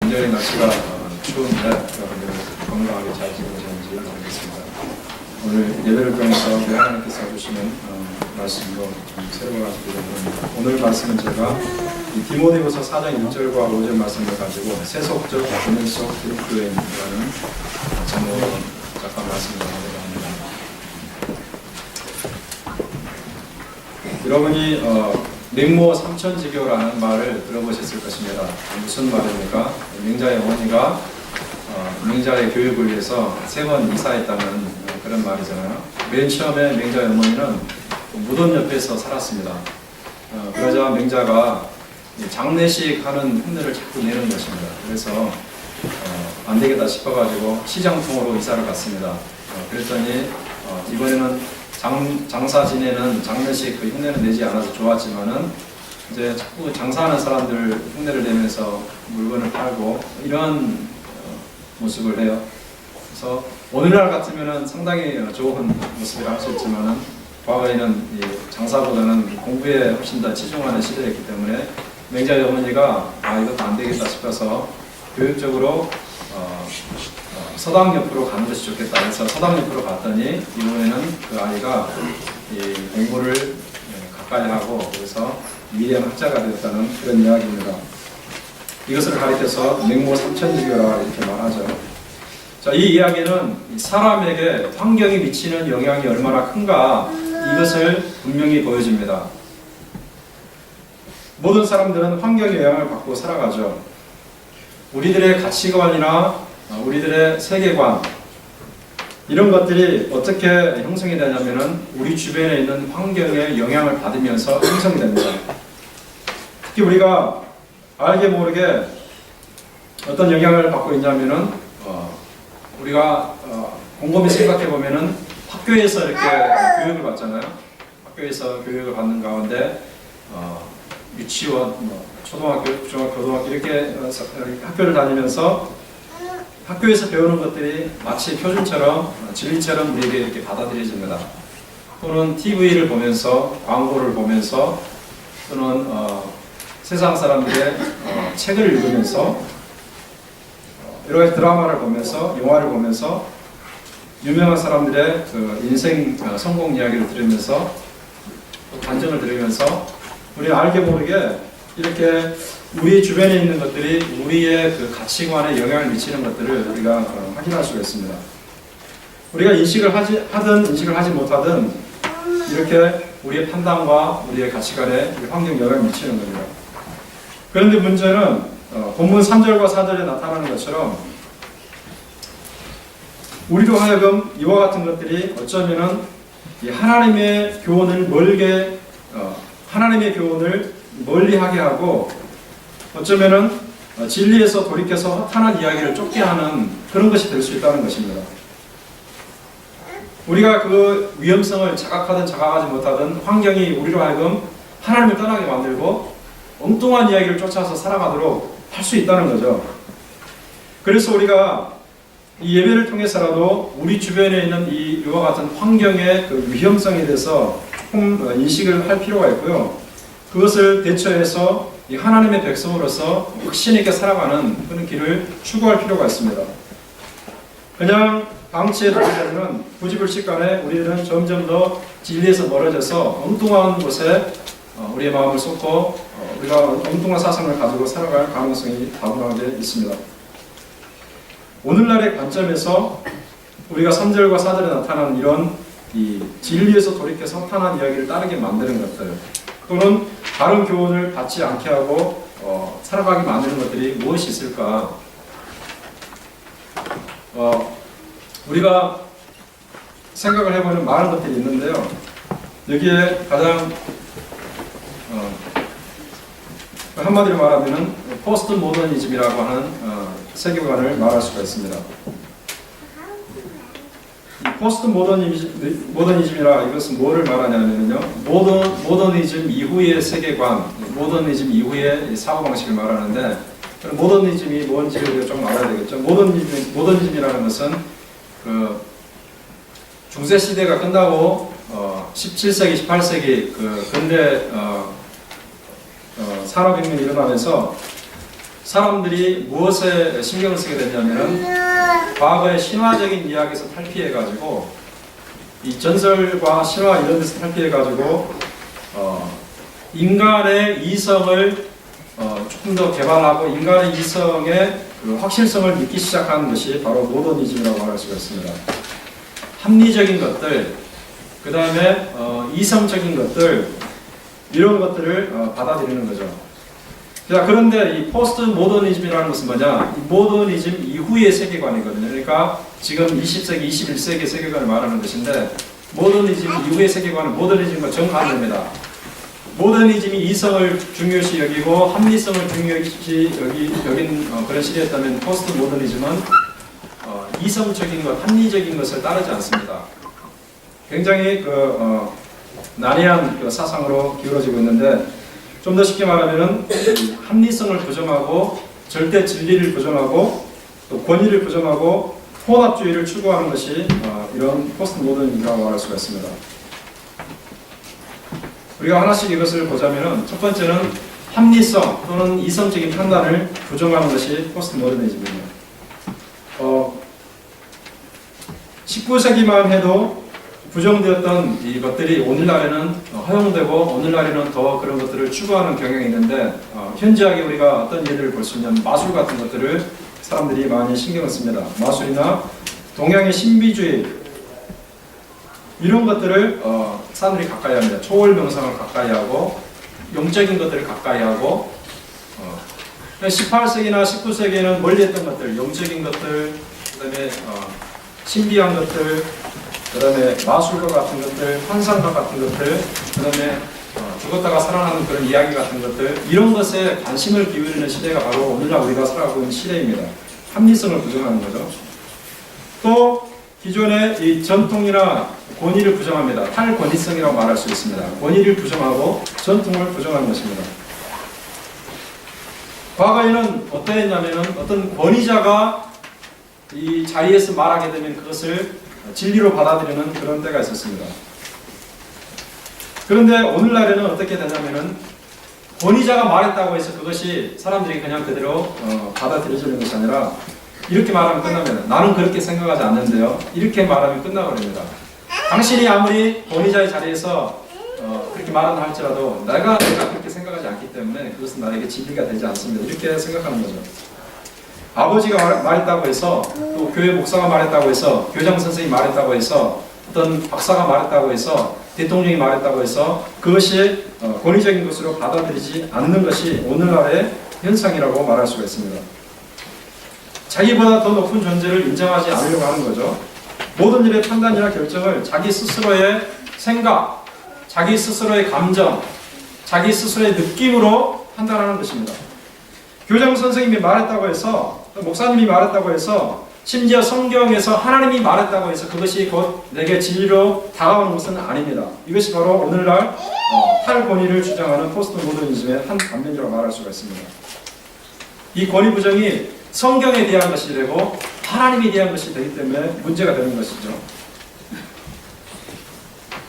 굉장히 날씨가 추운데 여러분들 건강하게 잘 지내셨는지 모르겠습니다. 오늘 예배를 통해서 하나님께서 주시는 말씀도 좀 새로운 말씀을 드립니다. 오늘 말씀은 제가 이 디모데후서 4장 1절과 5절 말씀을 가지고 세속적 본연 속 기독교인이라는 제목으로 잠깐 말씀을 나누려고 합니다. 여러분이 맹모 삼천지교라는 말을 들어보셨을 것입니다. 무슨 말입니까? 맹자의 어머니가 맹자의 교육을 위해서 3번 이사했다는 그런 말이잖아요. 맨 처음에 맹자의 어머니는 무덤 옆에서 살았습니다. 그러자 맹자가 장례식 하는 흉내를 자꾸 내는 것입니다. 그래서 안 되겠다 싶어가지고 시장통으로 이사를 갔습니다. 그랬더니 이번에는 장사 지내는 장례식 그 흉내를 내지 않아서 좋았지만은 이제 자꾸 장사하는 사람들 흉내를 내면서 물건을 팔고 이런 모습을 해요. 그래서 오늘날 같으면은 상당히 좋은 모습이라 할 수 있지만은 과거에는 이 장사보다는 공부에 훨씬 더 치중하는 시대였기 때문에 맹자의 어머니가 이것도 안 되겠다 싶어서 교육적으로 서당 옆으로 가는 것이 좋겠다 해서 서당 옆으로 갔더니 이번에는 그 아이가 이 공부를 가까이 하고 그래서 위대한 학자가 되었다는 그런 이야기입니다. 이것을 가리켜서 맹모 삼천지교라 이렇게 말하죠. 자, 이 이야기는 사람에게 환경이 미치는 영향이 얼마나 큰가 이것을 분명히 보여줍니다. 모든 사람들은 환경의 영향을 받고 살아가죠. 우리들의 가치관이나 우리들의 세계관 이런 것들이 어떻게 형성이 되냐면은 우리 주변에 있는 환경의 영향을 받으면서 형성이 됩니다. 특히 우리가 알게 모르게 어떤 영향을 받고 있냐면은 우리가 곰곰이 생각해 보면은 학교에서 이렇게 교육을 받잖아요. 학교에서 교육을 받는 가운데 유치원, 초등학교, 중학교, 고등학교 이렇게 학교를 다니면서 학교에서 배우는 것들이 마치 표준처럼 진리처럼 우리에게 이렇게 받아들여집니다. 또는 TV를 보면서 광고를 보면서 또는 세상 사람들의 책을 읽으면서 여러 가지 드라마를 보면서 영화를 보면서 유명한 사람들의 그 인생 성공 이야기를 들으면서 또 간증을 들으면서 우리 알게 모르게 이렇게 우리 주변에 있는 것들이 우리의 그 가치관에 영향을 미치는 것들을 우리가 확인할 수가 있습니다. 우리가 인식을 하든 인식을 하지 못하든 이렇게 우리의 판단과 우리의 가치관에 환경 영향을 미치는 겁니다. 그런데 문제는 본문 3절과 4절에 나타나는 것처럼 우리로 하여금 이와 같은 것들이 어쩌면은 하나님의 교훈을 멀리하게 하고 어쩌면은 진리에서 돌이켜서 허탄한 이야기를 쫓게 하는 그런 것이 될 수 있다는 것입니다. 우리가 그 위험성을 자각하든 자각하지 못하든 환경이 우리로 하여금 하나님을 떠나게 만들고 엉뚱한 이야기를 쫓아서 살아가도록 할 수 있다는 거죠. 그래서 우리가 이 예배를 통해서라도 우리 주변에 있는 이와 같은 환경의 그 위험성에 대해서 조금 인식을 할 필요가 있고요. 그것을 대처해서 이 하나님의 백성으로서 확신 있게 살아가는 그런 길을 추구할 필요가 있습니다. 그냥 방치해 두려면 부지불식간에 우리들은 점점 더 진리에서 멀어져서 엉뚱한 곳에 우리의 마음을 쏟고 우리가 엉뚱한 사상을 가지고 살아갈 가능성이 다분하게 있습니다. 오늘날의 관점에서 우리가 3절과 4절에 나타나는 이런 이 진리에서 돌이켜서 허탄한 이야기를 따르게 만드는 것들 또는 다른 교훈을 받지 않게 하고 살아가게 만드는 것들이 무엇이 있을까? 우리가 생각을 해보는 많은 것들이 있는데요. 여기에 가장 한마디로 말하면 포스트 모더니즘이라고 하는 세계관을 말할 수가 있습니다. 포스트 모더니즘이라 이것은 뭐를 말하냐면요. 모더니즘 이후의 세계관, 모더니즘 이후의 사고방식을 말하는데 모더니즘이 뭔지를 우리가 좀 알아야 되겠죠. 모더니즘이라는 것은 그 중세 시대가 끝나고 17세기, 18세기 그 근대 산업혁명이 일어나면서 사람들이 무엇에 신경을 쓰게 됐냐면 과거의 신화적인 이야기에서 탈피해가지고 이 전설과 신화 이런 데서 탈피해가지고 인간의 이성을 조금 더 개발하고 인간의 이성의 그 확실성을 믿기 시작하는 것이 바로 모더니즘이라고 말할 수가 있습니다. 합리적인 것들, 그 다음에 이성적인 것들, 이런 것들을 받아들이는 거죠. 자, 그런데 이 포스트 모더니즘이라는 것은 뭐냐? 이 모더니즘 이후의 세계관이거든요. 그러니까 지금 20세기, 21세기 세계관을 말하는 것인데 모더니즘 이후의 세계관은 모더니즘과 정반대입니다. 모더니즘이 이성을 중요시 여기고 합리성을 중요시 여긴 그런 시대였다면 포스트 모더니즘은 이성적인 것, 합리적인 것을 따르지 않습니다. 굉장히 난해한 사상으로 기울어지고 있는데 좀 더 쉽게 말하면 합리성을 부정하고 절대 진리를 부정하고 또 권위를 부정하고 혼합주의를 추구하는 것이 이런 포스트 모더니즘이라고 말할 수가 있습니다. 우리가 하나씩 이것을 보자면은 첫 번째는 합리성 또는 이성적인 판단을 부정하는 것이 포스트 모더니즘입니다. 19세기만 해도 부정되었던 이것들이 오늘날에는 허용되고 오늘날에는 더 그런 것들을 추구하는 경향이 있는데 현저하게 우리가 어떤 예를 볼 수 있냐면 마술 같은 것들을 사람들이 많이 신경을 씁니다. 마술이나 동양의 신비주의 이런 것들을 사람들이 가까이 합니다. 초월 명상을 가까이 하고 영적인 것들을 가까이 하고 18세기나 19세기에는 멀리했던 것들, 영적인 것들, 그 다음에 신비한 것들, 그 다음에 마술과 같은 것들, 환상과 같은 것들, 그 다음에 죽었다가 살아나는 그런 이야기 같은 것들, 이런 것에 관심을 기울이는 시대가 바로 오늘날 우리가 살아가고 있는 시대입니다. 합리성을 부정하는 거죠. 또 기존의 이 전통이나 권위를 부정합니다. 탈권위성이라고 말할 수 있습니다. 권위를 부정하고 전통을 부정하는 것입니다. 과거에는 어떠했냐면은 어떤 권위자가 이 자리에서 말하게 되면 그것을 진리로 받아들이는 그런 때가 있었습니다. 그런데 오늘날에는 어떻게 되냐면은 권위자가 말했다고 해서 그것이 사람들이 그냥 그대로 받아들여지는 것이 아니라 이렇게 말하면 끝납니다. 나는 그렇게 생각하지 않는데요. 이렇게 말하면 끝나버립니다. 당신이 아무리 권위자의 자리에서 그렇게 말한다 할지라도 내가 그렇게 생각하지 않기 때문에 그것은 나에게 진리가 되지 않습니다. 이렇게 생각하는 거죠. 아버지가 말했다고 해서 또 교회 목사가 말했다고 해서 교장 선생님이 말했다고 해서 어떤 박사가 말했다고 해서 대통령이 말했다고 해서 그것이 권위적인 것으로 받아들이지 않는 것이 오늘날의 현상이라고 말할 수가 있습니다. 자기보다 더 높은 존재를 인정하지 않으려고 하는 거죠. 모든 일의 판단이나 결정을 자기 스스로의 생각, 자기 스스로의 감정, 자기 스스로의 느낌으로 판단하는 것입니다. 교장 선생님이 말했다고 해서 목사님이 말했다고 해서 심지어 성경에서 하나님이 말했다고 해서 그것이 곧 내게 진리로 다가오는 것은 아닙니다. 이것이 바로 오늘날 탈권위를 주장하는 포스트 모더니즘의 한 단면이라고 말할 수가 있습니다. 이 권위 부정이 성경에 대한 것이 되고 하나님에 대한 것이 되기 때문에 문제가 되는 것이죠.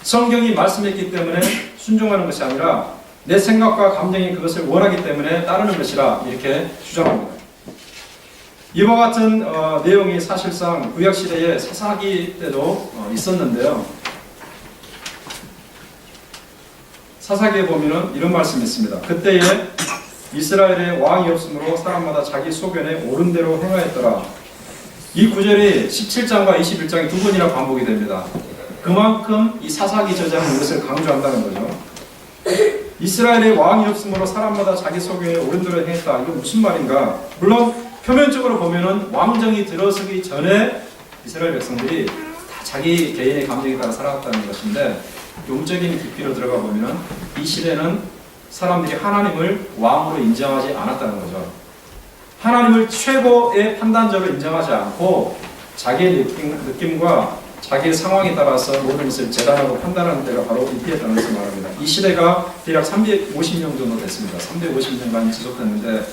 성경이 말씀했기 때문에 순종하는 것이 아니라 내 생각과 감정이 그것을 원하기 때문에 따르는 것이라 이렇게 주장합니다. 이와 같은 내용이 사실상 구약시대의 사사기 때도 있었는데요. 사사기에 보면 이런 말씀이 있습니다. 그때에 이스라엘에 왕이 없으므로 사람마다 자기 소견에 옳은 대로 행하였더라. 이 구절이 17장과 21장이 두 번이나 반복이 됩니다. 그만큼 이 사사기 저자는 이것을 강조한다는 거죠. 이스라엘에 왕이 없으므로 사람마다 자기 소견에 옳은 대로 행했다. 이거 무슨 말인가? 물론 표면적으로 보면은 왕정이 들어서기 전에 이스라엘 백성들이 다 자기 개인의 감정에 따라 살아갔다는 것인데 용적인 깊이로 들어가 보면은 이 시대는 사람들이 하나님을 왕으로 인정하지 않았다는 거죠. 하나님을 최고의 판단자로 인정하지 않고 자기의 느낌과 자기의 상황에 따라서 모든 것을 재단하고 판단하는 때가 바로 이때였다는 것을 말합니다. 이 시대가 대략 350년 정도 됐습니다. 350년간 지속됐는데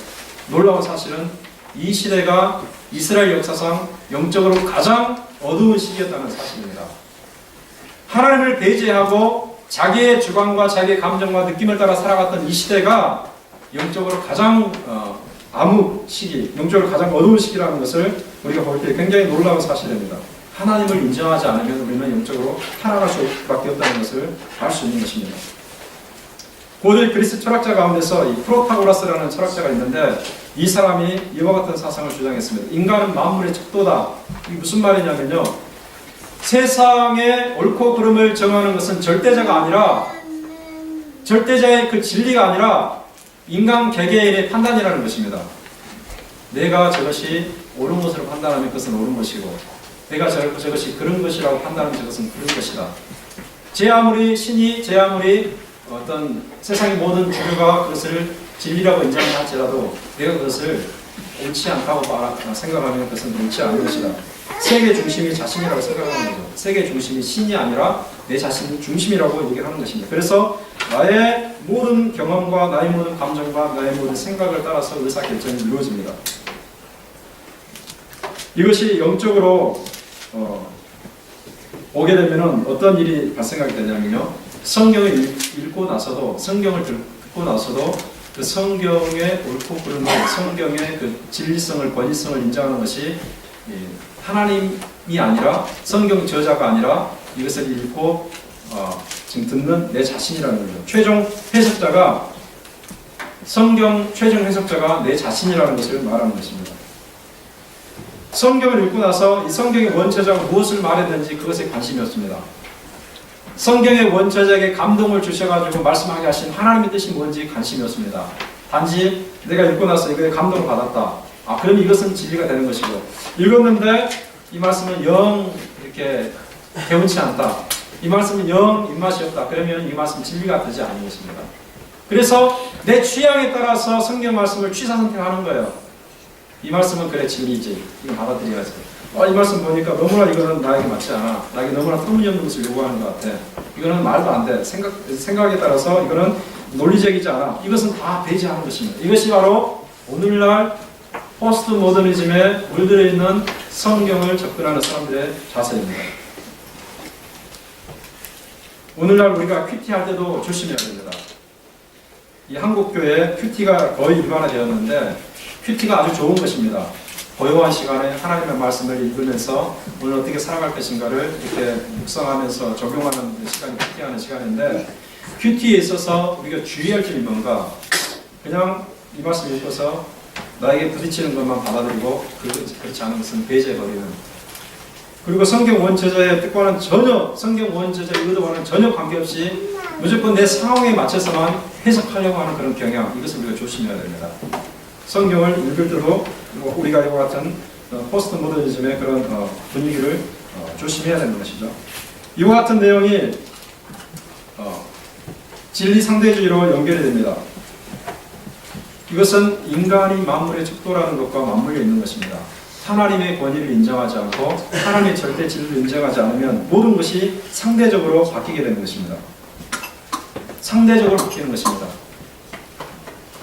놀라운 사실은 이 시대가 이스라엘 역사상 영적으로 가장 어두운 시기였다는 사실입니다. 하나님을 배제하고 자기의 주관과 자기의 감정과 느낌을 따라 살아갔던 이 시대가 영적으로 가장 암흑 시기, 영적으로 가장 어두운 시기라는 것을 우리가 볼 때 굉장히 놀라운 사실입니다. 하나님을 인정하지 않으면 우리는 영적으로 타락할 수밖에 없다는 것을 알 수 있는 것입니다. 고대 그리스 철학자 가운데서 이 프로타고라스라는 철학자가 있는데 이 사람이 이와 같은 사상을 주장했습니다. 인간은 만물의 척도다. 이게 무슨 말이냐면요. 세상의 옳고 그름을 정하는 것은 절대자가 아니라 절대자의 그 진리가 아니라 인간 개개인의 판단이라는 것입니다. 내가 저것이 옳은 것으로 판단하면 그것은 옳은 것이고 내가 저것이 그런 것이라고 판단하면 저것은 그런 것이다. 제 아무리 신이 제 아무리 어떤 세상의 모든 주류가 그것을 진리라고 인정한다 할지라도 내가 그것을 옳지 않다고 생각하면 그것은 옳지 않은 것이다. 세계 중심이 자신이라고 생각하는 거죠. 세계 중심이 신이 아니라 내 자신 중심이라고 얘기를 하는 것입니다. 그래서 나의 모든 경험과 나의 모든 감정과 나의 모든 생각을 따라서 의사결정이 이루어집니다. 이것이 영적으로 오게 되면 어떤 일이 발생하게 되냐면요. 성경을 읽고 나서도 성경을 듣고 나서도 그 성경의 옳고 그름을 성경의 그 진리성을 권위성을 인정하는 것이 하나님이 아니라 성경 저자가 아니라 이것을 읽고 지금 듣는 내 자신이라는 거죠. 최종 해석자가 성경 최종 해석자가 내 자신이라는 것을 말하는 것입니다. 성경을 읽고 나서 이 성경의 원저자가 무엇을 말했는지 그것에 관심이 없습니다. 성경의 원저자에게 감동을 주셔가지고 말씀하게 하신 하나님의 뜻이 뭔지 관심이 없습니다. 단지 내가 읽고 나서 이거에 감동을 받았다. 그럼 이것은 진리가 되는 것이고 읽었는데 이 말씀은 영 이렇게 개운치 않다. 이 말씀은 영 입맛이 없다. 그러면 이 말씀은 진리가 되지 않는 것입니다. 그래서 내 취향에 따라서 성경 말씀을 취사 선택하는 거예요. 이 말씀은 그래 진리지. 이거 받아들여야지. 이 말씀 보니까 너무나 이거는 나에게 맞지 않아. 나에게 너무나 터무니없는 것을 요구하는 것 같아. 이거는 말도 안 돼. 생각에 따라서 이거는 논리적이지 않아. 이것은 다 되지 않은 것입니다. 이것이 바로 오늘날 포스트 모더니즘에 물들어 있는 성경을 접근하는 사람들의 자세입니다. 오늘날 우리가 큐티 할 때도 조심해야 됩니다. 이 한국교회 큐티가 거의 일반화되었는데 큐티가 아주 좋은 것입니다. 고요한 시간에 하나님의 말씀을 읽으면서 오늘 어떻게 살아갈 것인가를 이렇게 묵상하면서 적용하는 시간이 큐티하는 시간인데 큐티에 있어서 우리가 주의할 점이 뭔가 그냥 이 말씀 읽어서 나에게 부딪히는 것만 받아들이고 그렇지 않은 것은 배제해버리는 그리고 성경 원저자의 뜻과는 전혀 성경 원저자의 의도와는 전혀 관계없이 무조건 내 상황에 맞춰서만 해석하려고 하는 그런 경향 이것을 우리가 조심해야 됩니다. 성경을 읽을 때도 우리가 이와 같은 포스트 모더니즘의 그런 분위기를 조심해야 되는 것이죠. 이와 같은 내용이 진리 상대주의로 연결이 됩니다. 이것은 인간이 만물의 척도라는 것과 맞물려 있는 것입니다. 하나님의 권위를 인정하지 않고 하나님의 절대 진리를 인정하지 않으면 모든 것이 상대적으로 바뀌게 되는 것입니다. 상대적으로 바뀌는 것입니다.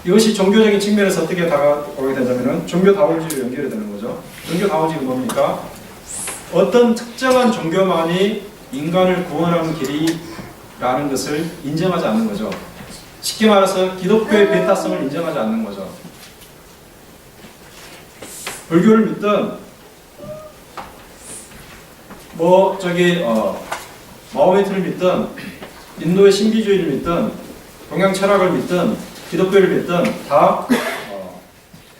이것이 종교적인 측면에서 어떻게 다가오게 되냐면 종교 다원주의로 연결이 되는 거죠. 종교 다원주의가 뭡니까? 어떤 특정한 종교만이 인간을 구원하는 길이라는 것을 인정하지 않는 거죠. 쉽게 말해서 기독교의 배타성을 인정하지 않는 거죠. 불교를 믿든 마호메트를 믿든 인도의 신비주의를 믿든 동양 철학을 믿든 기독교를 믿든 다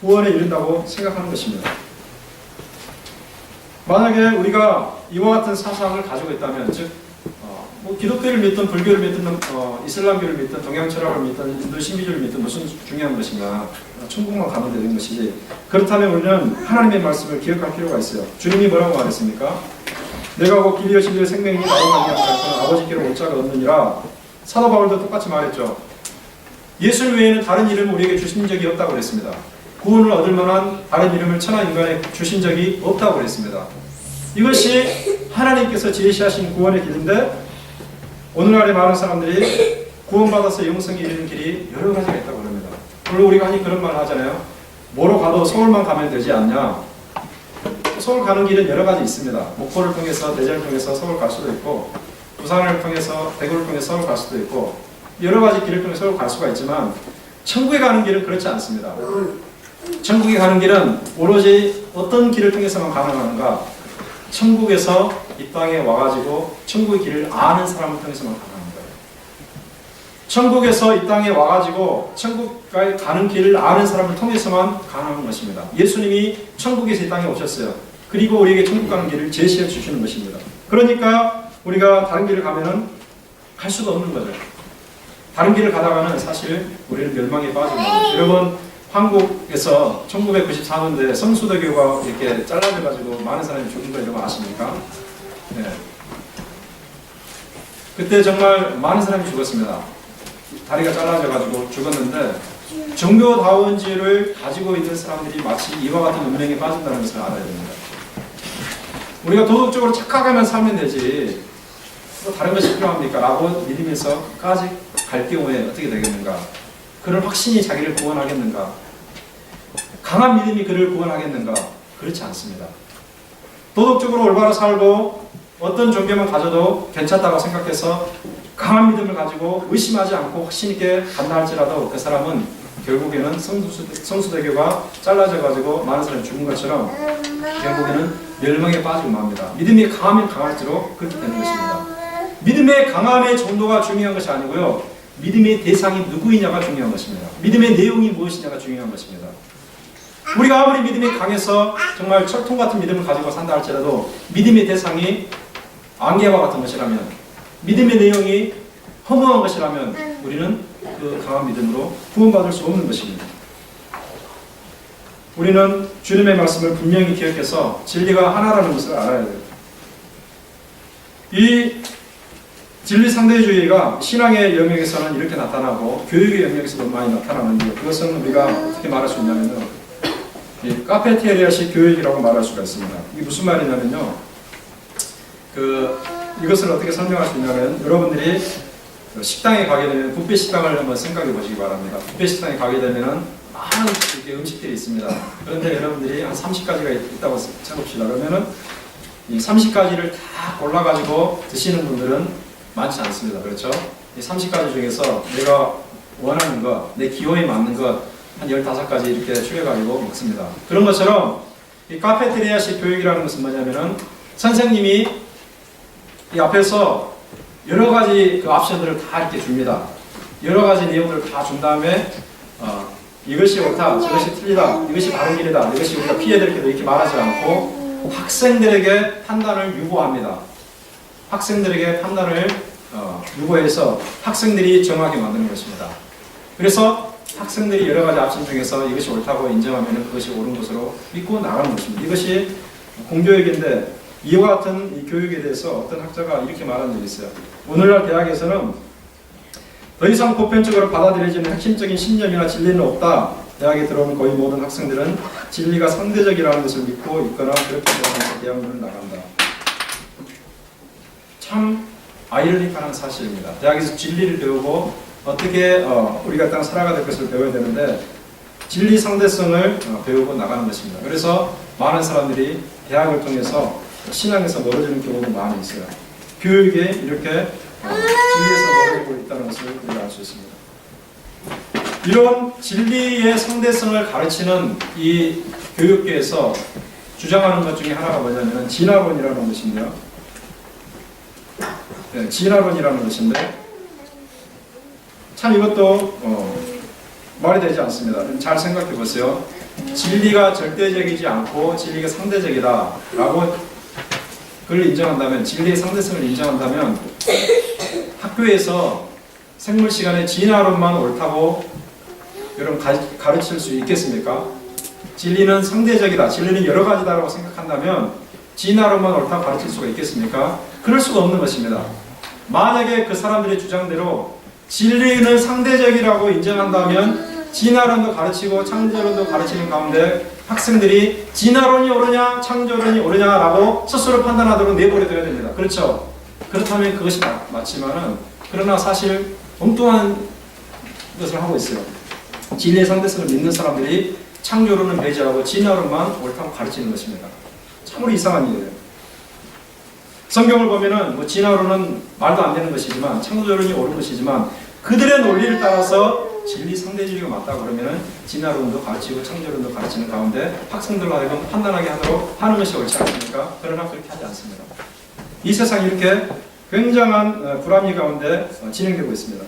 구원에 이른다고 생각하는 것입니다. 만약에 우리가 이와 같은 사상을 가지고 있다면 즉 기독교를 믿든 불교를 믿든 이슬람교를 믿든 동양 철학을 믿든 인도 신비주의를 믿든 무슨 중요한 것인가 천국만 가면 되는 것이지 그렇다면 우리는 하나님의 말씀을 기억할 필요가 있어요. 주님이 뭐라고 말했습니까? 내가 곧 길이요 진리요 생명이니 나로 말미암아 아버지께로 올 자가 없느니라. 사도 바울도 똑같이 말했죠. 예수 외에는 다른 이름을 우리에게 주신 적이 없다고 그랬습니다. 구원을 얻을 만한 다른 이름을 천하 인간에 주신 적이 없다고 그랬습니다. 이것이 하나님께서 제시하신 구원의 길인데 오늘날의 많은 사람들이 구원받아서 영생에 이르는 길이 여러 가지가 있다고 합니다. 물론 우리가 흔히 그런 말을 하잖아요. 뭐로 가도 서울만 가면 되지 않냐. 서울 가는 길은 여러 가지 있습니다. 목포를 통해서 대전을 통해서 서울 갈 수도 있고 부산을 통해서 대구를 통해서 서울 갈 수도 있고 여러 가지 길을 통해 서울 갈 수가 있지만 천국에 가는 길은 그렇지 않습니다. 천국에 가는 길은 오로지 어떤 길을 통해서만 가능한가? 천국에서 이 땅에 와가지고 천국의 길을 아는 사람을 통해서만 가능한 거예요. 천국에서 이 땅에 와가지고 천국에 가는 길을 아는 사람을 통해서만 가능한 것입니다. 예수님이 천국에서 이 땅에 오셨어요. 그리고 우리에게 천국 가는 길을 제시해 주시는 것입니다. 그러니까 우리가 다른 길을 가면은 갈 수가 없는 거죠. 다른 길을 가다가는 사실 우리는 멸망에 빠집니다. 여러분, 한국에서 1994년도에 성수대교가 이렇게 잘라져가지고 많은 사람이 죽은 거 여러분 아십니까? 네. 그때 정말 많은 사람이 죽었습니다. 다리가 잘라져가지고 죽었는데 종교다운지를 가지고 있는 사람들이 마치 이와 같은 운명에 빠진다는 것을 알아야 됩니다. 우리가 도덕적으로 착하게만 살면 되지 또 다른 것이 필요합니까? 라고 믿으면서까지 갈 경우에 어떻게 되겠는가? 그런 확신이 자기를 구원하겠는가? 강한 믿음이 그를 구원하겠는가? 그렇지 않습니다. 도덕적으로 올바로 살고 어떤 종교만 가져도 괜찮다고 생각해서 강한 믿음을 가지고 의심하지 않고 확신 있게 간다 할지라도 그 사람은 결국에는 성수대교가 잘라져가지고 많은 사람이 죽은 것처럼 결국에는 멸망에 빠지고 맙니다. 믿음이 강하면 강할수록 그렇게 되는 것입니다. 믿음의 강함의 정도가 중요한 것이 아니고요. 믿음의 대상이 누구이냐가 중요한 것입니다. 믿음의 내용이 무엇이냐가 중요한 것입니다. 우리가 아무리 믿음이 강해서 정말 철통 같은 믿음을 가지고 산다 할지라도 믿음의 대상이 안개와 같은 것이라면, 믿음의 내용이 허무한 것이라면 우리는 그 강한 믿음으로 구원받을 수 없는 것입니다. 우리는 주님의 말씀을 분명히 기억해서 진리가 하나라는 것을 알아야 돼요. 이 진리 상대주의가 신앙의 영역에서는 이렇게 나타나고 교육의 영역에서도 많이 나타나는데, 그것은 우리가 어떻게 말할 수 있냐면요, 이 카페테리아식 교육이라고 말할 수가 있습니다. 이게 무슨 말이냐면요, 이것을 어떻게 설명할 수 있냐면, 여러분들이 식당에 가게 되면 뷔페 식당을 한번 생각해 보시기 바랍니다. 뷔페 식당에 가게 되면은 많은 이렇게 음식들이 있습니다. 그런데 여러분들이 한 30가지가 있다고 쳐봅시다. 그러면은 이 30가지를 다 골라가지고 드시는 분들은 많지 않습니다. 그렇죠? 이 30가지 중에서 내가 원하는 것, 내 기호에 맞는 것 한 15가지 이렇게 추려가지고 먹습니다. 그런 것처럼 이 카페테리아식 교육이라는 것은 뭐냐면은 선생님이 이 앞에서 여러 가지 그 옵션들을 다 이렇게 줍니다. 여러 가지 내용들을 다 준 다음에 이것이 옳다, 저것이 틀리다, 이것이 바른 길이다, 이것이 우리가 피해야 될 길이다 이렇게 말하지 않고 학생들에게 판단을 유보합니다. 학생들에게 판단을 유보해서 학생들이 정하게 만드는 것입니다. 그래서 학생들이 여러 가지 옵션 중에서 이것이 옳다고 인정하면 그것이 옳은 것으로 믿고 나가는 것입니다. 이것이 공교육인데, 이와 같은 이 교육에 대해서 어떤 학자가 이렇게 말한 적이 있어요. 오늘날 대학에서는 더 이상 보편적으로 받아들여지는 핵심적인 신념이나 진리는 없다. 대학에 들어오는 거의 모든 학생들은 진리가 상대적이라는 것을 믿고 있거나 그렇게 되면서 대학 문을 나간다. 참 아이러니컬한 사실입니다. 대학에서 진리를 배우고 어떻게 우리가 땅 살아가야 될 것을 배워야 되는데 진리 상대성을 배우고 나가는 것입니다. 그래서 많은 사람들이 대학을 통해서 신앙에서 멀어지는 경우도 많이 있어요. 교육에 이렇게 진리에서 멀어지고 있다는 것을 우리가 알 수 있습니다. 이런 진리의 상대성을 가르치는 이 교육계에서 주장하는 것 중에 하나가 뭐냐면 진화론이라는 것인데요. 네, 진화론이라는 것인데 참 이것도 말이 되지 않습니다. 잘 생각해 보세요. 진리가 절대적이지 않고 진리가 상대적이다 라고 그걸 인정한다면, 진리의 상대성을 인정한다면 학교에서 생물 시간에 진화론만 옳다고 여러분 가르칠 수 있겠습니까? 진리는 상대적이다, 진리는 여러 가지다라고 생각한다면 진화론만 옳다고 가르칠 수가 있겠습니까? 그럴 수가 없는 것입니다. 만약에 그 사람들의 주장대로 진리는 상대적이라고 인정한다면 진화론도 가르치고 창조론도 가르치는 가운데 학생들이 진화론이 옳으냐 창조론이 옳으냐라고 스스로 판단하도록 내버려둬야 됩니다. 그렇죠? 그렇다면 그것이 맞지만은, 그러나 사실 엉뚱한 것을 하고 있어요. 진리의 상대성을 믿는 사람들이 창조론은 배제하고 진화론만 옳다고 가르치는 것입니다. 참으로 이상한 일이에요. 성경을 보면은 진화론은 말도 안 되는 것이지만, 창조론이 옳은 것이지만, 그들의 논리를 따라서 진리 상대주의가 맞다고 그러면은 진화론도 가르치고 창조론도 가르치는 가운데 학생들로 하여금 판단하게 하도록 하는 것이 옳지 않습니까? 그러나 그렇게 하지 않습니다. 이 세상이 이렇게 굉장한 불합리 가운데 진행되고 있습니다.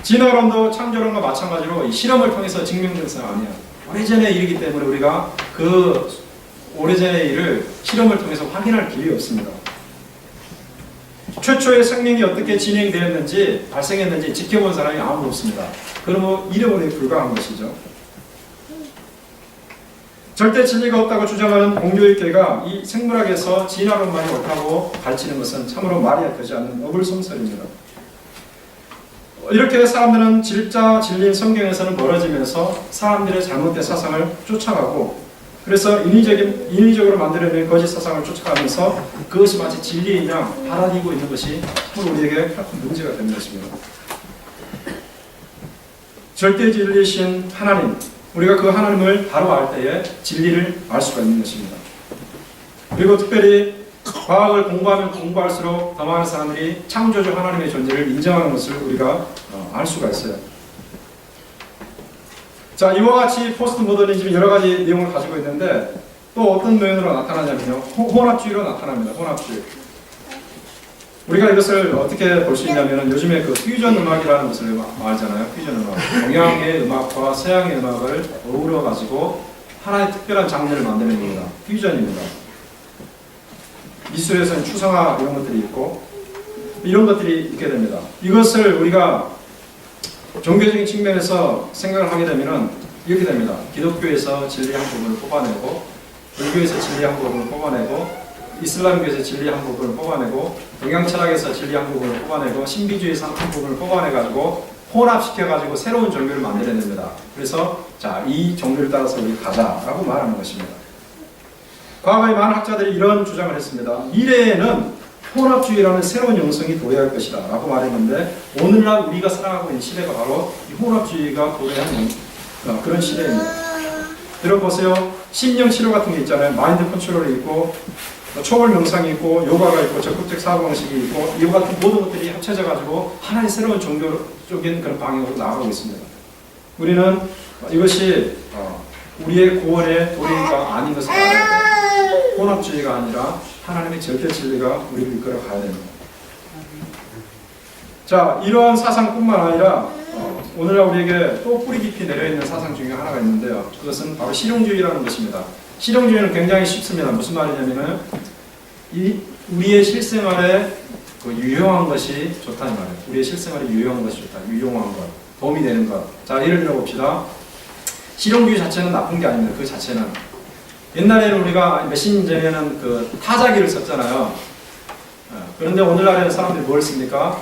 진화론도 창조론과 마찬가지로 이 실험을 통해서 증명된 것은 아니야. 오래전의 일이기 때문에 우리가 그 오래전의 일을 실험을 통해서 확인할 길이 없습니다. 최초의 생명이 어떻게 진행되었는지 발생했는지 지켜본 사람이 아무도 없습니다. 그러면 잃어버리기 불가한 것이죠. 절대 진리가 없다고 주장하는 공교육계가 이 생물학에서 진화론만이 옳다고 가르치는 것은 참으로 말이 되지 않는 어불성설입니다. 이렇게 사람들은 진짜 진리인 성경에서는 멀어지면서 사람들의 잘못된 사상을 쫓아가고 그래서 인위적으로 만들어낸 거짓 사상을 쫓아가면서 그것이 마치 진리인 양 받아들이고 있는 것이 참으로 우리에게 큰 문제가 되는 것입니다. 절대 진리이신 하나님, 우리가 그 하나님을 바로 알 때에 진리를 알 수가 있는 것입니다. 그리고 특별히 과학을 공부하면 공부할수록 더 많은 사람들이 창조주 하나님의 존재를 인정하는 것을 우리가 알 수가 있어요. 자, 이와 같이 포스트 모더니즘이 여러 가지 내용을 가지고 있는데 또 어떤 면으로 나타나냐면요. 혼합주의로 나타납니다. 혼합주의. 우리가 이것을 어떻게 볼 수 있냐면 요즘에 그 퓨전 음악이라는 것을 말하잖아요. 퓨전 음악. 동양의 음악과 서양의 음악을 어우러 가지고 하나의 특별한 장르를 만드는 겁니다. 퓨전입니다. 미술에서는 추상화 이런 것들이 있고 이런 것들이 있게 됩니다. 이것을 우리가 종교적인 측면에서 생각을 하게 되면 이렇게 됩니다. 기독교에서 진리 한 부분을 뽑아내고 불교에서 진리 한 부분을 뽑아내고 이슬람교에서 진리 한 부분을 뽑아내고 동양 철학에서 진리 한 부분을 뽑아내고 신비주의에서 한 부분을 뽑아내가지고 혼합시켜가지고 새로운 종교를 만들어냅니다. 그래서 자, 이 종교를 따라서 우리 가자라고 말하는 것입니다. 과거의 많은 학자들이 이런 주장을 했습니다. 미래에는 혼합주의라는 새로운 영성이 도래할 것이다 라고 말했는데 오늘날 우리가 살아가고 있는 시대가 바로 이 혼합주의가 도래하는 그런 시대입니다. 여러분 보세요. 심령 치료 같은 게 있잖아요. 마인드 컨트롤이 있고 초월 명상이 있고 요가가 있고 적극적 사고방식이 있고 이와 같은 모든 것들이 합쳐져 가지고 하나의 새로운 종교적인 그런 방향으로 나아가고 있습니다. 우리는 이것이 우리의 구원의 도리가 아닌 것을 알아야 돼요. 혼합주의가 아니라 하나님의 절대 진리가 우리를 이끌어 가야 됩니다. 자, 이러한 사상뿐만 아니라 오늘날 우리에게 또 뿌리 깊이 내려있는 사상 중에 하나가 있는데요. 그것은 바로 실용주의라는 것입니다. 실용주의는 굉장히 쉽습니다. 무슨 말이냐면은 우리의 실생활에 유용한 것이 좋다 이 말이에요. 우리의 실생활에 유용한 것이 좋다. 유용한 것, 도움이 되는 것. 자, 예를 들어 봅시다. 실용주의 자체는 나쁜 게 아닙니다. 그 자체는. 옛날에는 우리가 몇십 년 전에는 그 타자기를 썼잖아요. 그런데 오늘날에는 사람들이 뭘 씁니까?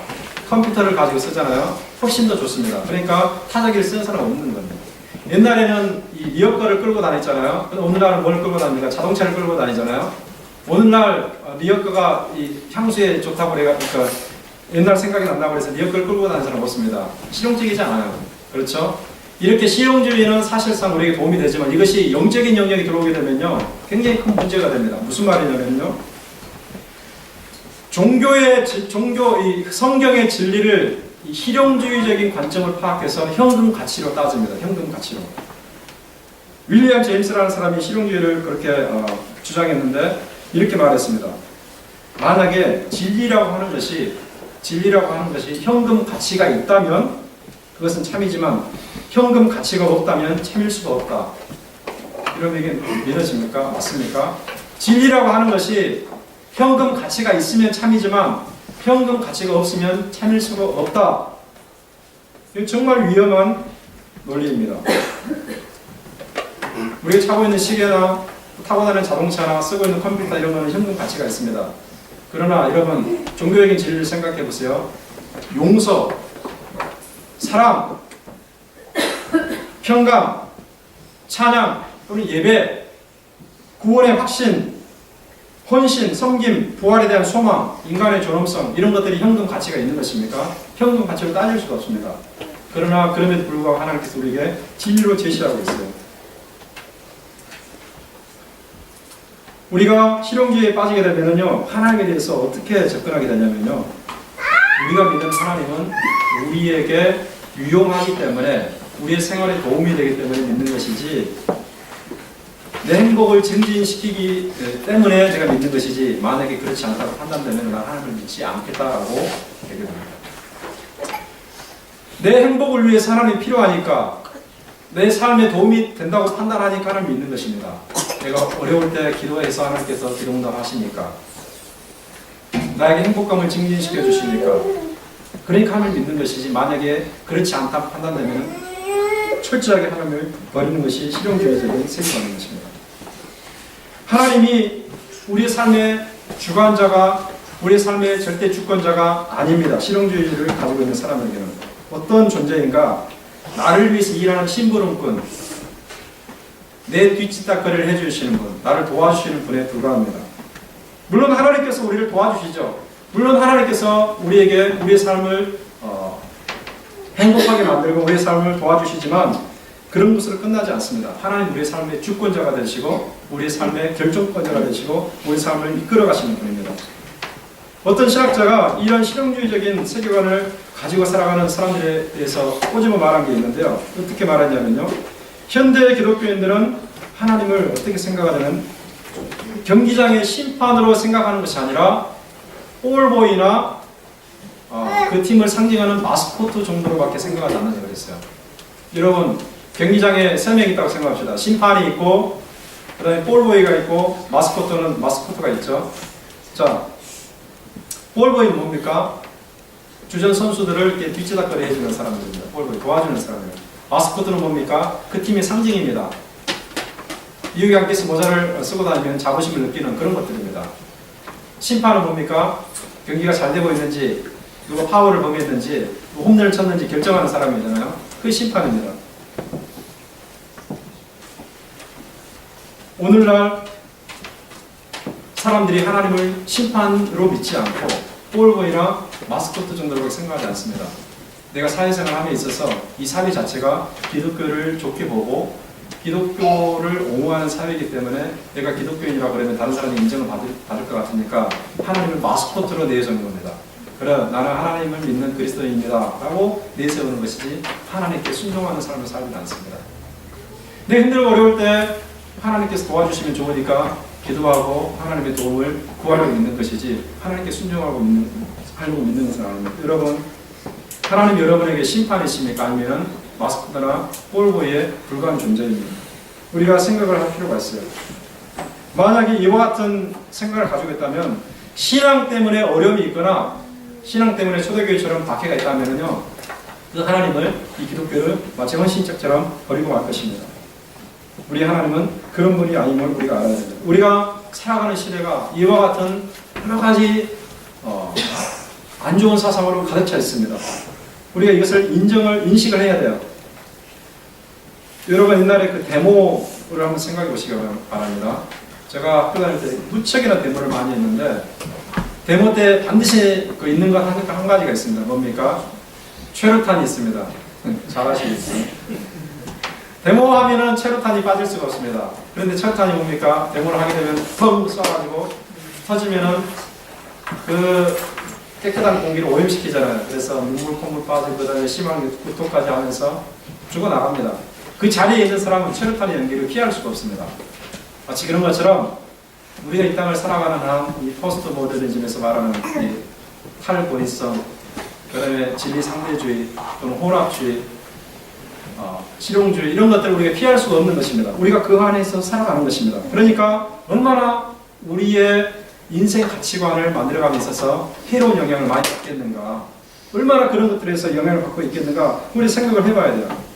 컴퓨터를 가지고 쓰잖아요. 훨씬 더 좋습니다. 그러니까 타자기를 쓰는 사람은 없는 겁니다. 옛날에는 이 리어커를 끌고 다녔잖아요. 근데 오늘날은 뭘 끌고 다닙니까? 자동차를 끌고 다니잖아요. 오늘날 리어커가 이 향수에 좋다고 그래가지고 옛날 생각이 난다고 해서 리어커를 끌고 다니는 사람 없습니다. 실용적이지 않아요. 그렇죠? 이렇게 실용주의는 사실상 우리에게 도움이 되지만 이것이 영적인 영역이 들어오게 되면요. 굉장히 큰 문제가 됩니다. 무슨 말이냐면요. 이 성경의 진리를 이 실용주의적인 관점을 파악해서 현금 가치로 따집니다. 현금 가치로. 윌리엄 제임스라는 사람이 실용주의를 그렇게 주장했는데 이렇게 말했습니다. 만약에 진리라고 하는 것이 현금 가치가 있다면 그것은 참이지만 현금 가치가 없다면 참일 수가 없다. 이런 얘기 믿어집니까? 맞습니까? 진리라고 하는 것이 현금 가치가 있으면 참이지만 현금 가치가 없으면 참일 수가 없다. 이건 정말 위험한 논리입니다. 우리가 차고 있는 시계나 타고 다니는 자동차나 쓰고 있는 컴퓨터 이런 거는 현금 가치가 있습니다. 그러나 여러분 종교적인 진리를 생각해 보세요. 용서, 사랑, 평강, 찬양 또는 예배, 구원의 확신, 헌신, 섬김, 부활에 대한 소망, 인간의 존엄성 이런 것들이 현금 가치가 있는 것입니까? 현금 가치로 따질 수가 없습니다. 그러나 그럼에도 불구하고 하나님께서 우리에게 진리로 제시하고 있어요. 우리가 실용주의에 빠지게 되면요 하나님에 대해서 어떻게 접근하게 되냐면요 우리가 믿는 하나님은 우리에게 유용하기 때문에, 우리의 생활에 도움이 되기 때문에 믿는 것이지, 내 행복을 증진시키기 때문에 제가 믿는 것이지, 만약에 그렇지 않다고 판단되면 난 하나님을 믿지 않겠다라고 얘기합니다. 내 행복을 위해서 하나님이 필요하니까, 내 삶에 도움이 된다고 판단하니까 하나님을 믿는 것입니다. 내가 어려울 때 기도해서 하나님께서 기도응답하시니까, 나에게 행복감을 증진시켜 주시니까, 그러니까 하나님을 믿는 것이지, 만약에 그렇지 않다고 판단되면 철저하게 하나님을 버리는 것이 실용주의적인 세계관인 것입니다. 하나님이 우리의 삶의 주관자가, 우리의 삶의 절대 주권자가 아닙니다. 실용주의를 가지고 있는 사람에게는 어떤 존재인가? 나를 위해서 일하는 심부름꾼, 내 뒷짓다거리를 해주시는 분, 나를 도와주시는 분에 불과합니다. 물론 하나님께서 우리를 도와주시죠. 물론 하나님께서 우리에게 우리의 삶을 행복하게 만들고 우리의 삶을 도와주시지만, 그런 것으로 끝나지 않습니다. 하나님 우리의 삶의 주권자가 되시고, 우리의 삶의 결정권자가 되시고, 우리의 삶을 이끌어 가시는 분입니다. 어떤 신학자가 이런 실용주의적인 세계관을 가지고 살아가는 사람들에 대해서 꼬집어 말한 게 있는데요. 어떻게 말했냐면요, 현대 기독교인들은 하나님을 어떻게 생각하냐면, 경기장의 심판으로 생각하는 것이 아니라 볼보이나 그 팀을 상징하는 마스코트 정도로밖에 생각하지 않는다고 그랬어요. 여러분, 경기장에 3명 있다고 생각합시다. 심판이 있고, 그 다음에 볼보이가 있고, 마스코트가 있죠. 자, 볼보이는 뭡니까? 주전 선수들을 이렇게 뒷지닥거리 해주는 사람들입니다. 볼보이, 도와주는 사람이에요. 마스코트는 뭡니까? 그 팀의 상징입니다. 이유경께서 모자를 쓰고 다니면 자부심을 느끼는 그런 것들입니다. 심판은 뭡니까? 경기가 잘 되고 있는지, 누가 파울을 범했는지, 홈런을 쳤는지 결정하는 사람이잖아요. 그게 심판입니다. 오늘날 사람들이 하나님을 심판으로 믿지 않고 볼보이나 마스코트 정도로 생각하지 않습니다. 내가 사회생활함에 있어서 이 사회 자체가 기독교를 좋게 보고 기독교를 옹호하는 사회이기 때문에, 내가 기독교인이라 그러면 다른 사람이 인정을 받을 것 같으니까 하나님을 마스코트로 내세우는 겁니다. 그래, 나는 하나님을 믿는 그리스도인입니다 라고 내세우는 것이지, 하나님께 순종하는 삶을 살지 않습니다. 내 힘들고 어려울 때 하나님께서 도와주시면 좋으니까 기도하고 하나님의 도움을 구하려고 믿는 것이지, 하나님께 순종하고 하려고 믿는 것은 아닙니다. 여러분, 하나님 여러분에게 심판이십니까? 아니면 마스코트나 볼보이에 불과한 존재입니다. 우리가 생각을 할 필요가 있어요. 만약에 이와 같은 생각을 가지고 있다면, 신앙 때문에 어려움이 있거나 신앙 때문에 초대교회처럼 박해가 있다면요, 그 하나님을, 이 기독교를 마치 헌신책처럼 버리고 말 것입니다. 우리 하나님은 그런 분이 아님을 우리가 알아야 됩니다. 우리가 살아가는 시대가 이와 같은 여러 가지 안 좋은 사상으로 가득 차 있습니다. 우리가 이것을 인식을 해야 돼요. 여러분, 옛날에 그 데모를 한번 생각해 보시기 바랍니다. 제가 학교 다닐 때 무척이나 데모를 많이 했는데, 데모 때 반드시 있는 것 한 가지가 있습니다. 뭡니까? 최루탄이 있습니다. 잘 아시겠죠? 데모하면은 최루탄이 빠질 수가 없습니다. 그런데 최루탄이 뭡니까? 데모를 하게 되면 펑 쏴가지고 터지면은 그 깨끗한 공기를 오염시키잖아요. 그래서 눈물, 콧물 빠지고 그다음에 심한 구토까지 하면서 죽어나갑니다. 그 자리에 있는 사람은 최루탄의 연기를 피할 수가 없습니다. 마치 그런 것처럼 우리가 이 땅을 살아가는 한 이 포스트 모더니즘에서 말하는 이 탈권위성, 그 다음에 진리 상대주의 또는 혼합주의, 실용주의, 이런 것들을 우리가 피할 수가 없는 것입니다. 우리가 그 안에서 살아가는 것입니다. 그러니까 얼마나 우리의 인생 가치관을 만들어가는 데 있어서 해로운 영향을 많이 받겠는가, 얼마나 그런 것들에서 영향을 받고 있겠는가, 우리 생각을 해봐야 돼요.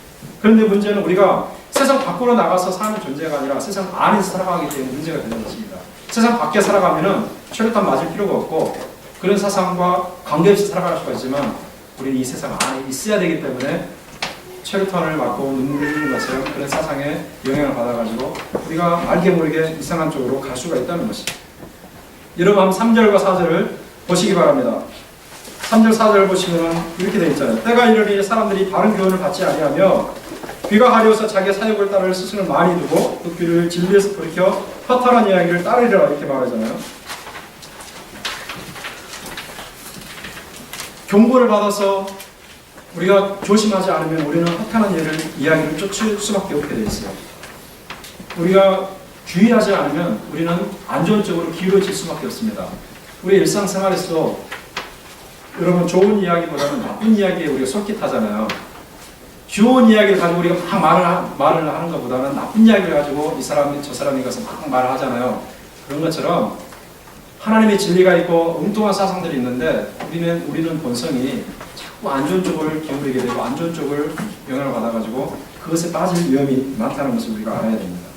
그런데 문제는 우리가 세상 밖으로 나가서 사는 존재가 아니라 세상 안에서 살아가기 때문에 문제가 되는 것입니다. 세상 밖에 살아가면은 최루탄 맞을 필요가 없고 그런 사상과 관계없이 살아갈 수가 있지만, 우리는 이 세상 안에 있어야 되기 때문에 최루탄을 맞고 눈물 흘리는 것처럼 그런 사상에 영향을 받아가지고 우리가 알게 모르게 이상한 쪽으로 갈 수가 있다는 것입니다. 여러분, 한번 3절과 4절을 보시기 바랍니다. 3절 4절을 보시면 이렇게 되어 있잖아요. 때가 이르니 사람들이 바른 교훈을 받지 아니하며 귀가 가려워서 자기의 사욕을 따를 스승을 많이 두고 그 귀를 진리에서 돌이켜 허탈한 이야기를 따르리라, 이렇게 말하잖아요. 경고를 받아서 우리가 조심하지 않으면 우리는 혹한한 이야기를 쫓을 수밖에 없게 되어 있어요. 우리가 주의하지 않으면 우리는 안 좋은 쪽으로 기울어질 수밖에 없습니다. 우리 일상생활에서 여러분 좋은 이야기보다는 나쁜 이야기에 우리가 솔깃하잖아요. 좋은 이야기를 가지고 우리가 막 말을 하는 것보다는 나쁜 이야기를 가지고 이 사람이 저 사람이 가서 막 말을 하잖아요. 그런 것처럼 하나님의 진리가 있고 엉뚱한 사상들이 있는데 우리는 본성이 자꾸 안 좋은 쪽을 기울이게 되고 안 좋은 쪽을 영향을 받아가지고 그것에 빠질 위험이 많다는 것을 우리가 알아야 됩니다.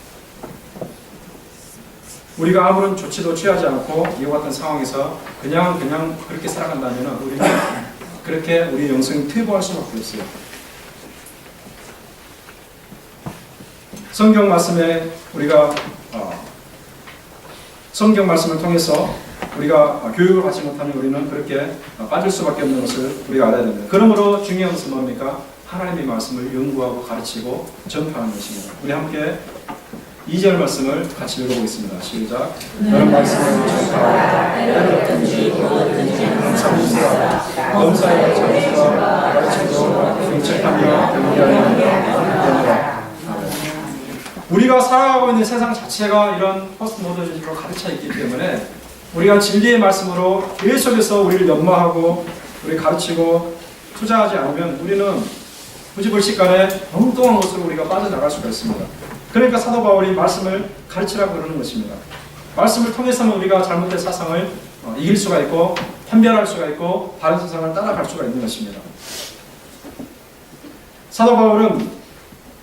우리가 아무런 조치도 취하지 않고 이와 같은 상황에서 그냥 그렇게 살아간다면 우리는 그렇게 우리 영성이 퇴보할 수밖에 없어요. 성경 말씀에 우리가 성경 말씀을 통해서 우리가 교육을 받지 못하면 우리는 그렇게 빠질 수밖에 없는 것을 우리가 알아야 됩니다. 그러므로 중요한 것은 뭡니까? 하나님의 말씀을 연구하고 가르치고 전파하는 것입니다. 우리 함께 2절 말씀을 같이 읽어보겠습니다. 시작. 너는 말씀을 전파하라. 때로든지 무엇든지 항상 인수하라. 범사에 전수하고 가르치고 경책하며 경계하라. 우리가 살아가고 있는 세상 자체가 이런 포스트 모더니즘으로 가득 차 있기 때문에 우리가 진리의 말씀으로 계속해서 우리를 연마하고 우리 가르치고 투자하지 않으면 우리는 부지불식간에 엉뚱한 것으로 우리가 빠져나갈 수가 있습니다. 그러니까 사도 바울이 말씀을 가르치라고 그러는 것입니다. 말씀을 통해서는 우리가 잘못된 사상을 이길 수가 있고 판별할 수가 있고 다른 세상을 따라갈 수가 있는 것입니다. 사도 바울은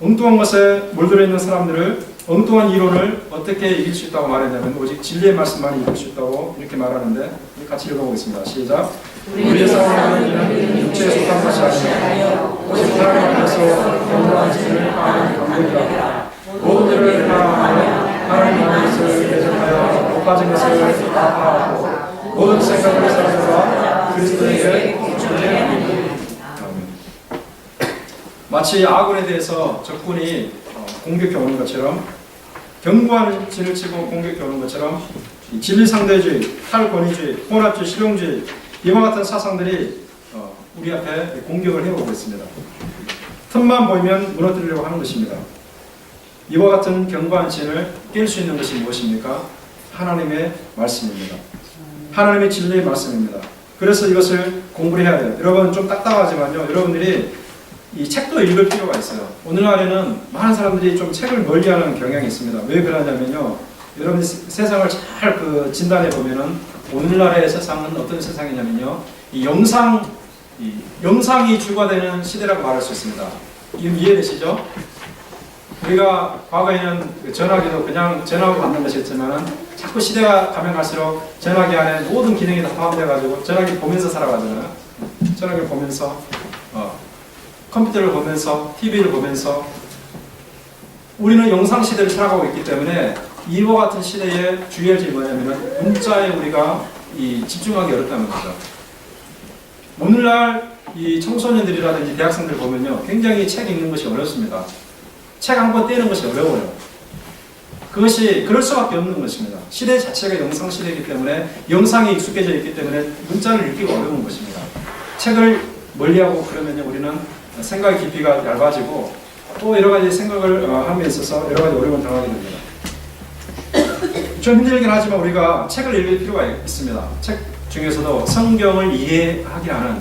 엉뚱한 것에 물들어 있는 사람들을 엉뚱한 이론을 어떻게 이길 수 있다고 말했냐면 오직 진리의 말씀만 이길 수 있다고 이렇게 말하는데 같이 읽어보겠습니다. 시작. 우리의 싸움은 이는 육체에 속한 것이 아니요 오직 하나님 앞에서 견고한 진리를 파하는 경고이라. 모든 일을 파하며 하나님 앞에서 대적하여 높아진 것을 다 파하고 모든 생각을 사랑과 그리스도에게 존재하니. 마치 아군에 대해서 적군이 공격해 오는 것처럼 견고한 진을 치고 공격해 오는 것처럼 진리상대주의, 탈권위주의, 혼합주의, 실용주의 이와 같은 사상들이 우리 앞에 공격을 해오고 있습니다. 틈만 보이면 무너뜨리려고 하는 것입니다. 이와 같은 견고한 진을 깰 수 있는 것이 무엇입니까? 하나님의 말씀입니다. 하나님의 진리의 말씀입니다. 그래서 이것을 공부를 해야 돼요. 여러분 좀 딱딱하지만요. 여러분들이 이 책도 읽을 필요가 있어요. 오늘날에는 많은 사람들이 좀 책을 멀리하는 경향이 있습니다. 왜 그러냐면요, 여러분이 세상을 잘 진단해 보면은 오늘날의 세상은 어떤 세상이냐면요, 이 영상이 주가 되는 시대라고 말할 수 있습니다. 이해되시죠? 우리가 과거에는 전화기도 그냥 전화로 받는 것이었지만 자꾸 시대가 가면 갈수록 전화기 안에 모든 기능이 다 포함돼가지고 전화기 보면서 살아가잖아요. 전화기를 보면서 컴퓨터를 보면서 TV를 보면서 우리는 영상 시대를 살아가고 있기 때문에 이와 같은 시대에 주의할 점이 뭐냐면 문자에 우리가 집중하기 어렵다는 거죠. 오늘날 이 청소년들이라든지 대학생들 보면요, 굉장히 책 읽는 것이 어렵습니다. 책 한 권 떼는 것이 어려워요. 그것이 그럴 수밖에 없는 것입니다. 시대 자체가 영상 시대이기 때문에 영상에 익숙해져 있기 때문에 문자를 읽기가 어려운 것입니다. 책을 멀리하고 그러면요, 우리는 생각의 깊이가 얇아지고 또 여러 가지 생각을 함에 있어서 여러 가지 어려움을 당하게 됩니다. 좀 힘들긴 하지만 우리가 책을 읽을 필요가 있습니다. 책 중에서도 성경을 이해하게 하는,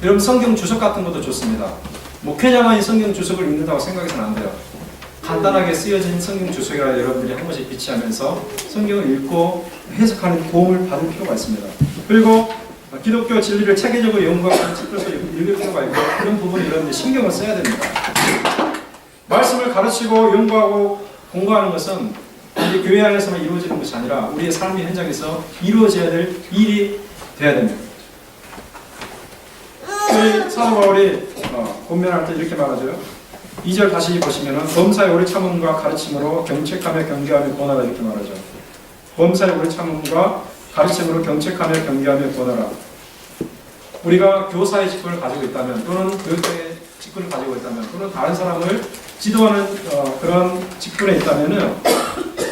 여러분 성경 주석 같은 것도 좋습니다. 목회자만이 성경 주석을 읽는다고 생각해서는 안 돼요. 간단하게 쓰여진 성경 주석이라 여러분들이 한 번씩 비치하면서 성경을 읽고 해석하는 도움을 받을 필요가 있습니다. 그리고 기독교 진리를 체계적으로 연구하고 책들서 읽을 필요가 있고 그런 부분에 여러분들이 신경을 써야 됩니다. 말씀을 가르치고 연구하고 공부하는 것은 우리 교회 안에서만 이루어지는 것이 아니라 우리의 삶의 현장에서 이루어져야 될 일이 돼야 됩니다. 우리 사도 바울이 권면할 때 이렇게 말하죠. 2절 다시 보시면은 범사의 오래 참음과 가르침으로 경책하며 경계하며 권하라 이렇게 말하죠. 범사의 오래 참음과 가르침으로 경책하며 경계하며 권하라. 우리가 교사의 직분을 가지고 있다면 또는 교육자의 직분을 가지고 있다면 또는 다른 사람을 지도하는 그런 직분에 있다면은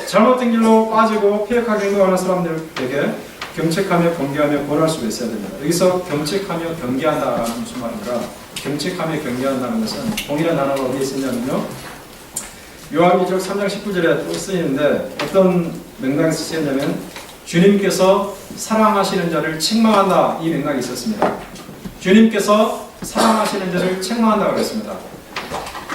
잘못된 길로 빠지고 폐역하게 행동하는 사람들에게 경책하며 경계하며 권할 수가 있어야 됩니다. 여기서 경책하며 경계한다라는 무슨 말인가? 경책하며 경계한다는 것은 동일한 단어가 어디에 쓰냐면요. 요한계시록 3장 19절에 또 쓰이는데 어떤 맥락에서 쓰였냐면 주님께서 사랑하시는 자를 책망한다, 이 맥락이 있었습니다. 주님께서 사랑하시는 자를 책망한다고 그랬습니다.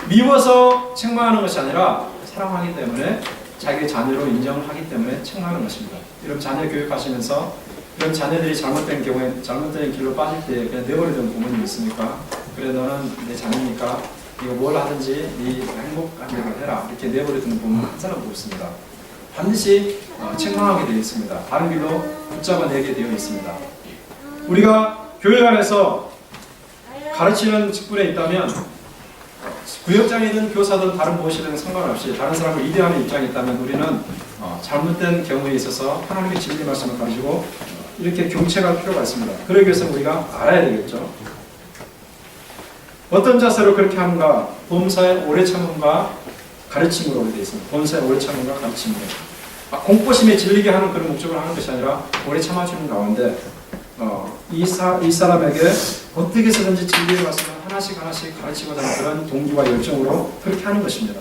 미워서 책망하는 것이 아니라 사랑하기 때문에 자기의 자녀로 인정하기 때문에 책망하는 것입니다. 여러분 자녀 교육하시면서 이런 자녀들이 잘못된 경우에 잘못된 길로 빠질 때 그냥 내버려두는 부모님이 있습니까? 그래 너는 내 자녀니까 이거 뭘 하든지 네 행복한 대로 해라 이렇게 내버려두는 부모는 한 사람도 없습니다. 반드시 책망하게 되어 있습니다. 다른 길로 붙잡아내게 되어 있습니다. 우리가 교회 안에서 가르치는 직분에 있다면 구역장이든 교사든 다른 무엇이든 상관없이 다른 사람을 이대하는 입장에 있다면 우리는 잘못된 경우에 있어서 하나님의 진리 말씀을 가지고 이렇게 경책할 필요가 있습니다. 그러기 위해서 우리가 알아야 되겠죠. 어떤 자세로 그렇게 하는가? 범사의 오래 참음과 가르침으로 되어 있습니다. 범사의 오래 참음과 가르침으로. 공포심에 질리게 하는 그런 목적을 하는 것이 아니라 오래 참아주는 가운데 이 사람에게 어떻게 해서든지 진리의 말씀을 하나씩 가르치고자 하는 그런 동기와 열정으로 그렇게 하는 것입니다.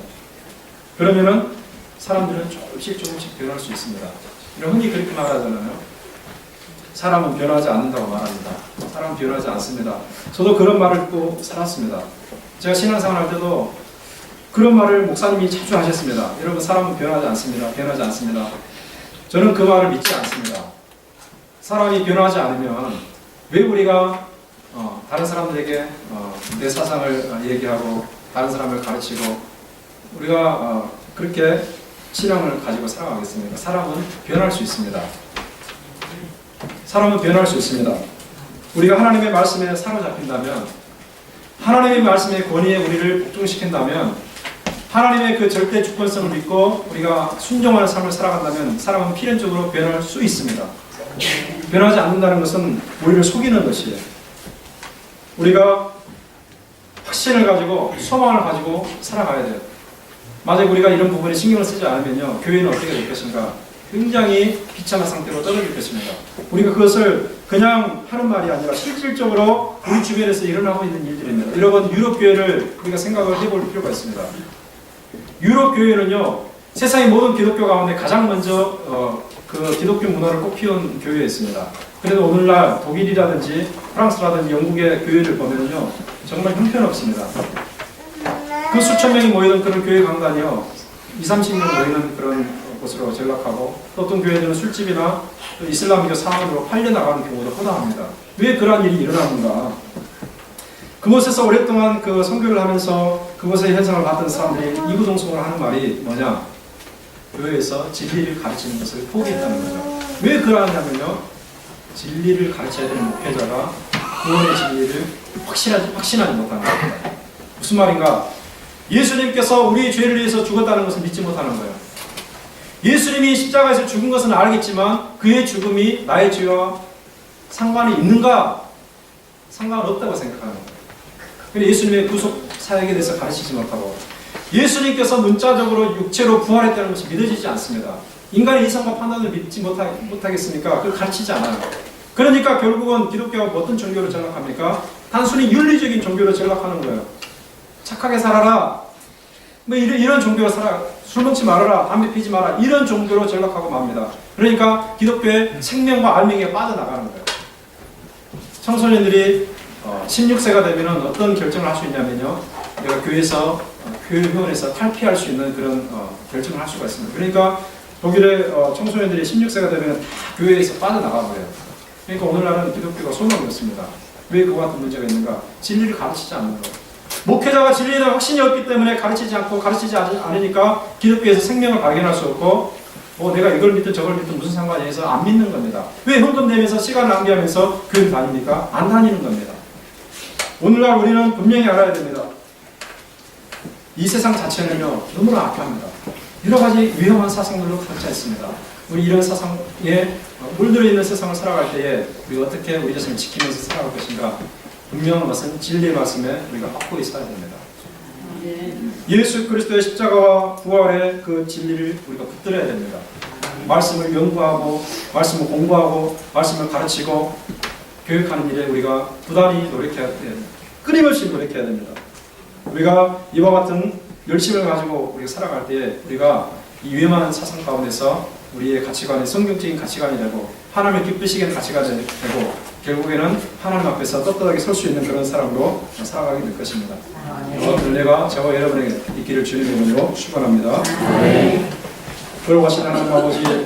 그러면은 사람들은 조금씩 변할 수 있습니다. 흔히 그렇게 말하잖아요. 사람은 변하지 않는다고 말합니다. 사람은 변하지 않습니다. 저도 그런 말을 듣고 살았습니다. 제가 신앙생활 할 때도 그런 말을 목사님이 자주 하셨습니다. 여러분 사람은 변하지 않습니다. 변하지 않습니다. 저는 그 말을 믿지 않습니다. 사람이 변하지 않으면 왜 우리가 다른 사람들에게 내 사상을 얘기하고 다른 사람을 가르치고 우리가 그렇게 신앙을 가지고 살아가겠습니까? 사람은 변할 수 있습니다. 사람은 변할 수 있습니다. 우리가 하나님의 말씀에 사로잡힌다면 하나님의 말씀의 권위에 우리를 복종시킨다면 하나님의 그 절대 주권성을 믿고 우리가 순종하는 삶을 살아간다면 사람은 필연적으로 변할 수 있습니다. 변하지 않는다는 것은 우리를 속이는 것이에요. 우리가 확신을 가지고 소망을 가지고 살아가야 돼요. 만약 우리가 이런 부분에 신경을 쓰지 않으면요, 교회는 어떻게 될 것인가? 굉장히 비참한 상태로 떨어질 것입니다. 우리가 그것을 그냥 하는 말이 아니라 실질적으로 우리 주변에서 일어나고 있는 일들입니다. 여러분 유럽 교회를 우리가 생각을 해볼 필요가 있습니다. 유럽 교회는요, 세상의 모든 기독교 가운데 가장 먼저 그 기독교 문화를 꽃피운 교회였습니다. 그래도 오늘날 독일이라든지 프랑스라든지 영국의 교회를 보면요, 정말 형편없습니다. 그 수천 명이 모이던 그런 교회 강단이요, 20-30명 모이는 그런 곳으로 전락하고 또 어떤 교회들은 술집이나 또 이슬람교 상황으로 팔려나가는 경우도 허다합니다. 왜 그러한 일이 일어나는가? 그곳에서 오랫동안 그 선교를 하면서 그곳의 현상을 봤던 사람들이 이구동성으로 하는 말이 뭐냐? 교회에서 진리를 가르치는 것을 포기했다는 거죠. 왜 그러냐면요, 진리를 가르쳐야 되는 목회자가 구원의 진리를 확신하지 못하는 겁니다. 무슨 말인가? 예수님께서 우리의 죄를 위해서 죽었다는 것을 믿지 못하는 거예요. 예수님이 십자가에서 죽은 것은 알겠지만 그의 죽음이 나의 죄와 상관이 있는가? 상관없다고 생각하는 거예요. 그런데 예수님의 구속 사역에 대해서 가르치지 못하고 예수님께서 문자적으로 육체로 부활했다는 것이 믿어지지 않습니다. 인간의 이성과 판단을 믿지 못하겠습니까? 그걸 가르치지 않아요. 그러니까 결국은 기독교가 어떤 종교로 전락합니까? 단순히 윤리적인 종교로 전락하는 거예요. 착하게 살아라, 뭐 이런 종교로 살아, 술 먹지 말아라, 담배 피지 마라, 이런 종교로 전락하고 맙니다. 그러니까 기독교의 생명과 알맹이가 빠져나가는 거예요. 청소년들이 16세가 되면 어떤 결정을 할 수 있냐면요, 내가 교회에서 교회원에서 탈피할 수 있는 그런 결정을 할 수가 있습니다. 그러니까 독일의 청소년들이 16세가 되면 다 교회에서 빠져나가버려요. 그러니까 오늘날은 기독교가 소망이 없습니다. 왜 그와 같은 문제가 있는가? 진리를 가르치지 않는 것. 목회자가 진리에 대한 확신이 없기 때문에 가르치지 않으니까 기독교에서 생명을 발견할 수 없고 내가 이걸 믿든 저걸 믿든 무슨 상관이 해서 안 믿는 겁니다. 왜 헌금 내면서 시간을 낭비하면서 교회 다닙니까? 안 다니는 겁니다. 오늘날 우리는 분명히 알아야 됩니다. 이 세상 자체는요, 너무나 악합니다. 여러 가지 위험한 사상들로 가득 차 있습니다. 우리 이런 사상에 물들어 있는 세상을 살아갈 때에 우리가 어떻게 우리 자신을 지키면서 살아갈 것인가? 분명한 것은 진리의 말씀에 우리가 확고히 살아야 됩니다. 예수 그리스도의 십자가와 부활의 그 진리를 우리가 붙들어야 됩니다. 말씀을 연구하고 말씀을 공부하고 말씀을 가르치고 교육하는 일에 우리가 부단히 노력해야 됩니다. 끊임없이 노력해야 됩니다. 우리가 이와 같은 열심을 가지고 우리가 살아갈 때에 우리가 이 위험한 사상 가운데서 우리의 가치관이 성경적인 가치관이 되고 하나님의 기쁘시게 가치관이 되고 결국에는 하나님 앞에서 떳떳하게 설 수 있는 그런 사람으로 살아가게 될 것입니다. 은혜가 저와 여러분에게 있기를 주님의 이름으로 축원합니다. 걸어가신 하나님 아버지,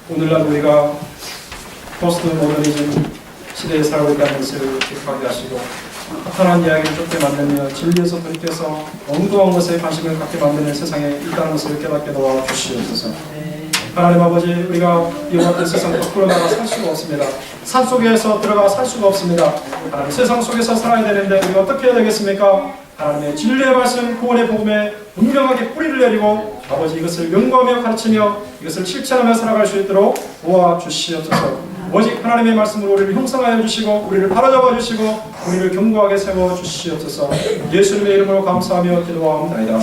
오늘날 우리가 포스트 모더니즘 시대에 살고 있다는 것을 기억하게 하시고 허탄한 이야기를 쫓게 만들며 진리에서 돌이켜서 엉뚱한 것에 관심을 갖게 만드는 세상에 있다는 것을 깨닫게 도와주시옵소서. 하나님 아버지, 우리가 이와 같은 세상 밖으로 나가 살 수가 없습니다. 산 속에서 들어가 살 수가 없습니다. 하나님, 세상 속에서 살아야 되는데 우리가 어떻게 해야 되겠습니까? 하나님의 진리의 말씀, 구원의 복음에 분명하게 뿌리를 내리고 아버지 이것을 연구하며 가르치며 이것을 실천하며 살아갈 수 있도록 도와주시옵소서. 오직 하나님의 말씀으로 우리를 형성하여 주시고 우리를 바로잡아 주시고 우리를 견고하게 세워 주시옵소서. 예수님의 이름으로 감사하며 기도하옵나이다.